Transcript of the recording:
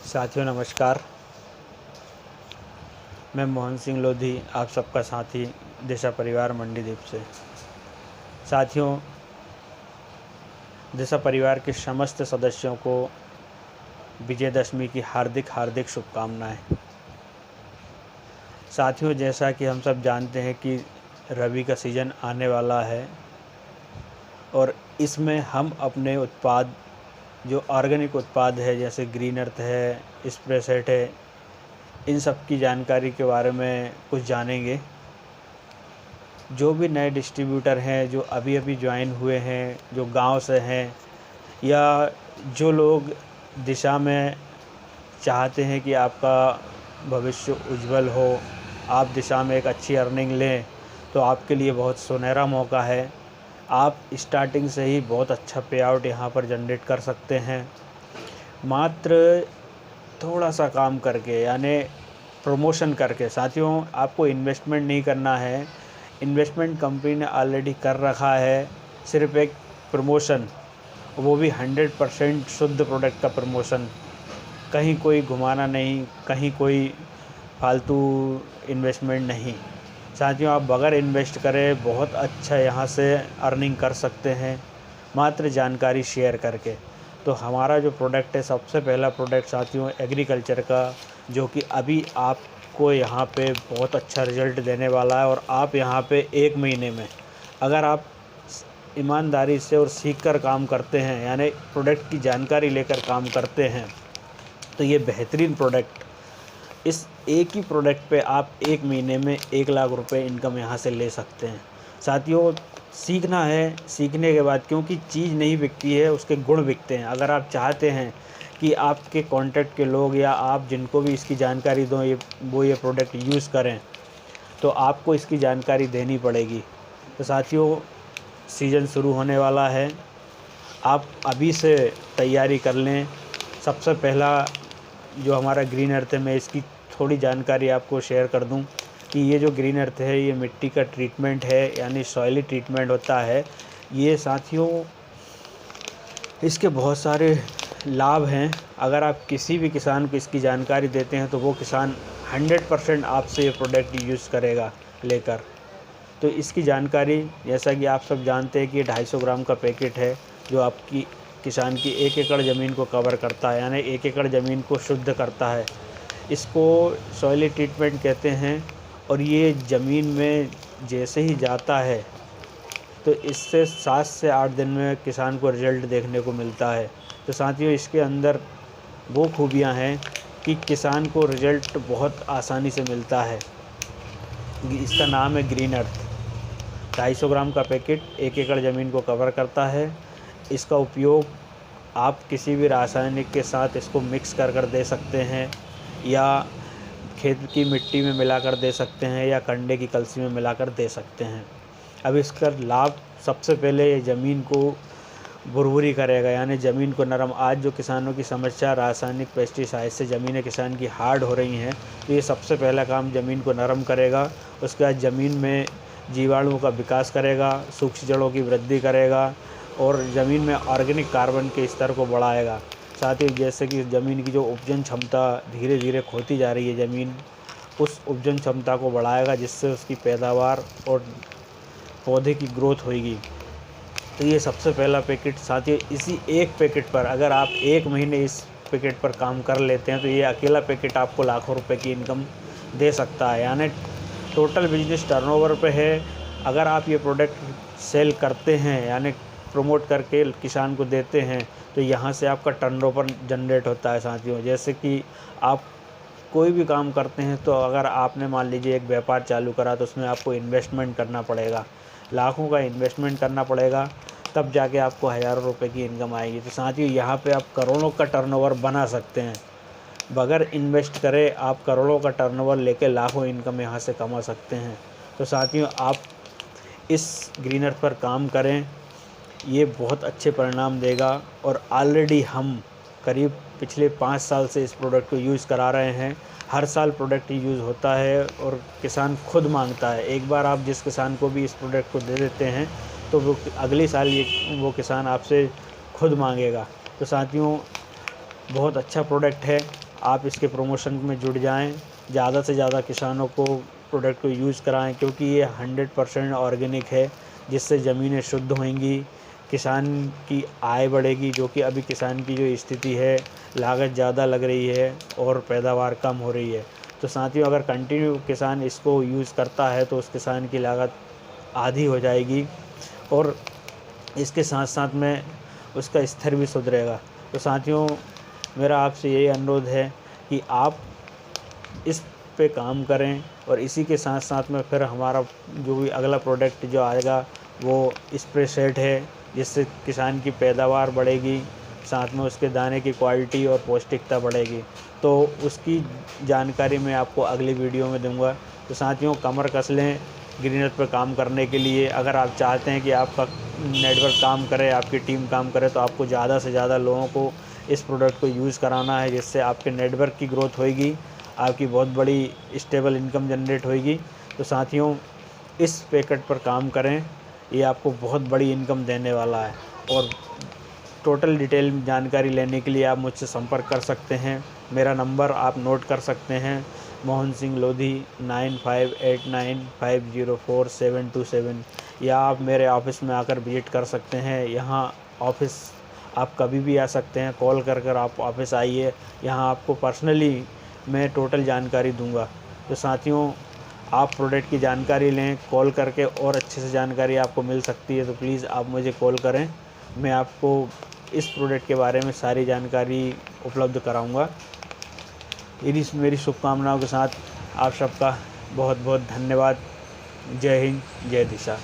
साथियों नमस्कार। मैं मोहन सिंह लोधी, आप सबका साथी दिशा परिवार मंडीदीप से। साथियों, दिशा परिवार के समस्त सदस्यों को विजयदशमी की हार्दिक हार्दिक शुभकामनाएं। साथियों, जैसा कि हम सब जानते हैं कि रबी का सीज़न आने वाला है और इसमें हम अपने उत्पाद जो ऑर्गेनिक उत्पाद है, जैसे ग्रीन अर्थ है, स्प्रे सेट है, इन सब की जानकारी के बारे में कुछ जानेंगे। जो भी नए डिस्ट्रीब्यूटर हैं, जो अभी अभी ज्वाइन हुए हैं, जो गांव से हैं, या जो लोग दिशा में चाहते हैं कि आपका भविष्य उज्जवल हो, आप दिशा में एक अच्छी अर्निंग लें, तो आपके लिए बहुत सुनहरा मौका है। आप स्टार्टिंग से ही बहुत अच्छा पे आउट यहाँ पर जनरेट कर सकते हैं। मात्र थोड़ा सा काम करके, यानी प्रमोशन करके। साथियों, आपको इन्वेस्टमेंट नहीं करना है, इन्वेस्टमेंट कंपनी ने ऑलरेडी कर रखा है। सिर्फ एक प्रमोशन, वो भी 100% शुद्ध प्रोडक्ट का प्रमोशन, कहीं कोई घुमाना नहीं, कहीं कोई फालतू इन्वेस्टमेंट नहीं। साथियों, आप बगैर इन्वेस्ट करे बहुत अच्छा यहाँ से अर्निंग कर सकते हैं, मात्र जानकारी शेयर करके। तो हमारा जो प्रोडक्ट है, सबसे पहला प्रोडक्ट साथियों एग्रीकल्चर का, जो कि अभी आपको यहाँ पे बहुत अच्छा रिज़ल्ट देने वाला है। और आप यहाँ पे 1 महीने में अगर आप ईमानदारी से और सीख कर काम करते हैं, यानी प्रोडक्ट की जानकारी लेकर काम करते हैं, तो ये बेहतरीन प्रोडक्ट, इस एक ही प्रोडक्ट पे आप 1 महीने में 1 लाख रुपए इनकम यहाँ से ले सकते हैं। साथियों, सीखना है, सीखने के बाद, क्योंकि चीज़ नहीं बिकती है, उसके गुण बिकते हैं। अगर आप चाहते हैं कि आपके कॉन्टैक्ट के लोग या आप जिनको भी इसकी जानकारी दो, वो ये प्रोडक्ट यूज़ करें, तो आपको इसकी जानकारी देनी पड़ेगी। तो साथियों, सीज़न शुरू होने वाला है, आप अभी से तैयारी कर लें। सबसे पहला जो हमारा ग्रीन अर्थ है, मैं इसकी थोड़ी जानकारी आपको शेयर कर दूं कि ये जो ग्रीन अर्थ है, ये मिट्टी का ट्रीटमेंट है, यानी सॉइली ट्रीटमेंट होता है ये। साथियों, इसके बहुत सारे लाभ हैं। अगर आप किसी भी किसान को इसकी जानकारी देते हैं, तो वो किसान 100% आपसे ये प्रोडक्ट यूज़ करेगा लेकर। तो इसकी जानकारी, जैसा कि आप सब जानते हैं कि 250 ग्राम का पैकेट है, जो आपकी किसान की 1 एकड़ ज़मीन को कवर करता है, यानी 1 एकड़ ज़मीन को शुद्ध करता है। इसको सॉइली ट्रीटमेंट कहते हैं। और ये ज़मीन में जैसे ही जाता है, तो इससे 7 से 8 दिन में किसान को रिज़ल्ट देखने को मिलता है। तो साथियों, इसके अंदर वो खूबियाँ हैं कि किसान को रिज़ल्ट बहुत आसानी से मिलता है। इसका नाम है ग्रीन अर्थ। 250 ग्राम का पैकेट 1 एकड़ ज़मीन को कवर करता है। इसका उपयोग आप किसी भी रासायनिक के साथ इसको मिक्स कर दे सकते हैं, या खेत की मिट्टी में मिलाकर दे सकते हैं, या कंडे की कलसी में मिलाकर दे सकते हैं। अब इसका लाभ, सबसे पहले ये ज़मीन को भुरभुरी करेगा, यानी ज़मीन को नरम। आज जो किसानों की समस्या रासायनिक पेस्टिसाइड से ज़मीनें किसान की हार्ड हो रही हैं, तो ये सबसे पहला काम ज़मीन को नरम करेगा। उसके बाद ज़मीन में जीवाणुओं का विकास करेगा, सूक्ष्म जड़ों की वृद्धि करेगा, और ज़मीन में ऑर्गेनिक कार्बन के स्तर को बढ़ाएगा। साथ ही जैसे कि ज़मीन की जो उपजन क्षमता धीरे धीरे खोती जा रही है ज़मीन, उस उपजन क्षमता को बढ़ाएगा, जिससे उसकी पैदावार और पौधे की ग्रोथ होगी। तो ये सबसे पहला पैकेट। साथ ही इसी एक पैकेट पर अगर आप 1 महीने इस पैकेट पर काम कर लेते हैं, तो ये अकेला पैकेट आपको लाखों रुपए की इनकम दे सकता है। यानी टोटल बिजनेस टर्नओवर पे है। अगर आप ये प्रोडक्ट सेल करते हैं, यानी प्रमोट करके किसान को देते हैं, तो यहाँ से आपका टर्नओवर जनरेट होता है। साथियों, जैसे कि आप कोई भी काम करते हैं, तो अगर आपने मान लीजिए एक व्यापार चालू करा, तो उसमें आपको इन्वेस्टमेंट करना पड़ेगा, लाखों का इन्वेस्टमेंट करना पड़ेगा, तब जाके आपको हज़ारों रुपए की इनकम आएगी। तो साथियों, यहाँ पे आप करोड़ों का टर्नओवर बना सकते हैं। बगैर इन्वेस्ट करे आप करोड़ों का टर्नओवर लेके लाखों इनकम यहाँ से कमा सकते हैं। तो साथियों, आप इस ग्रीन अर्थ पर काम करें, ये बहुत अच्छे परिणाम देगा। और ऑलरेडी हम करीब पिछले 5 साल से इस प्रोडक्ट को यूज़ करा रहे हैं। हर साल प्रोडक्ट यूज़ होता है और किसान खुद मांगता है। एक बार आप जिस किसान को भी इस प्रोडक्ट को दे देते हैं, तो वो अगले साल वो किसान आपसे खुद मांगेगा। तो साथियों, बहुत अच्छा प्रोडक्ट है, आप इसके प्रमोशन में जुड़ जाएं, ज़्यादा से ज़्यादा किसानों को प्रोडक्ट को यूज़ कराएं, क्योंकि ये 100% ऑर्गेनिक है, जिससे ज़मीनें शुद्ध होंगी, किसान की आय बढ़ेगी। जो कि अभी किसान की जो स्थिति है, लागत ज़्यादा लग रही है और पैदावार कम हो रही है। तो साथियों, अगर कंटिन्यू किसान इसको यूज़ करता है तो उस किसान की लागत आधी हो जाएगी और इसके साथ साथ में उसका स्तर भी सुधरेगा। तो साथियों, मेरा आपसे यही अनुरोध है कि आप इस पे काम करें और इसी के साथ साथ में फिर हमारा जो भी अगला प्रोडक्ट जो आएगा वो स्प्रे सेट है, जिससे किसान की पैदावार बढ़ेगी, साथ में उसके दाने की क्वालिटी और पौष्टिकता बढ़ेगी। तो उसकी जानकारी मैं आपको अगली वीडियो में दूंगा। तो साथियों, कमर कस लें ग्रीनर पर काम करने के लिए। अगर आप चाहते हैं कि आपका नेटवर्क काम करे, आपकी टीम काम करे, तो आपको ज़्यादा से ज़्यादा लोगों को इस प्रोडक्ट को यूज़ कराना है, जिससे आपके नेटवर्क की ग्रोथ होएगी, आपकी बहुत बड़ी स्टेबल इनकम जनरेट होएगी। तो साथियों, इस पैकेट पर काम करें, ये आपको बहुत बड़ी इनकम देने वाला है। और टोटल डिटेल जानकारी लेने के लिए आप मुझसे संपर्क कर सकते हैं। मेरा नंबर आप नोट कर सकते हैं, मोहन सिंह लोधी 9589504727, या आप मेरे ऑफ़िस में आकर विज़िट कर सकते हैं। यहाँ ऑफ़िस आप कभी भी आ सकते हैं, कॉल कर आप ऑफ़िस आइए, यहाँ आपको पर्सनली मैं टोटल जानकारी दूंगा। तो साथियों, आप प्रोडक्ट की जानकारी लें, कॉल करके और अच्छे से जानकारी आपको मिल सकती है। तो प्लीज़ आप मुझे कॉल करें, मैं आपको इस प्रोडक्ट के बारे में सारी जानकारी उपलब्ध कराऊंगा। इन्हीं मेरी शुभकामनाओं के साथ आप सबका बहुत बहुत धन्यवाद। जय हिंद, जय दिशा।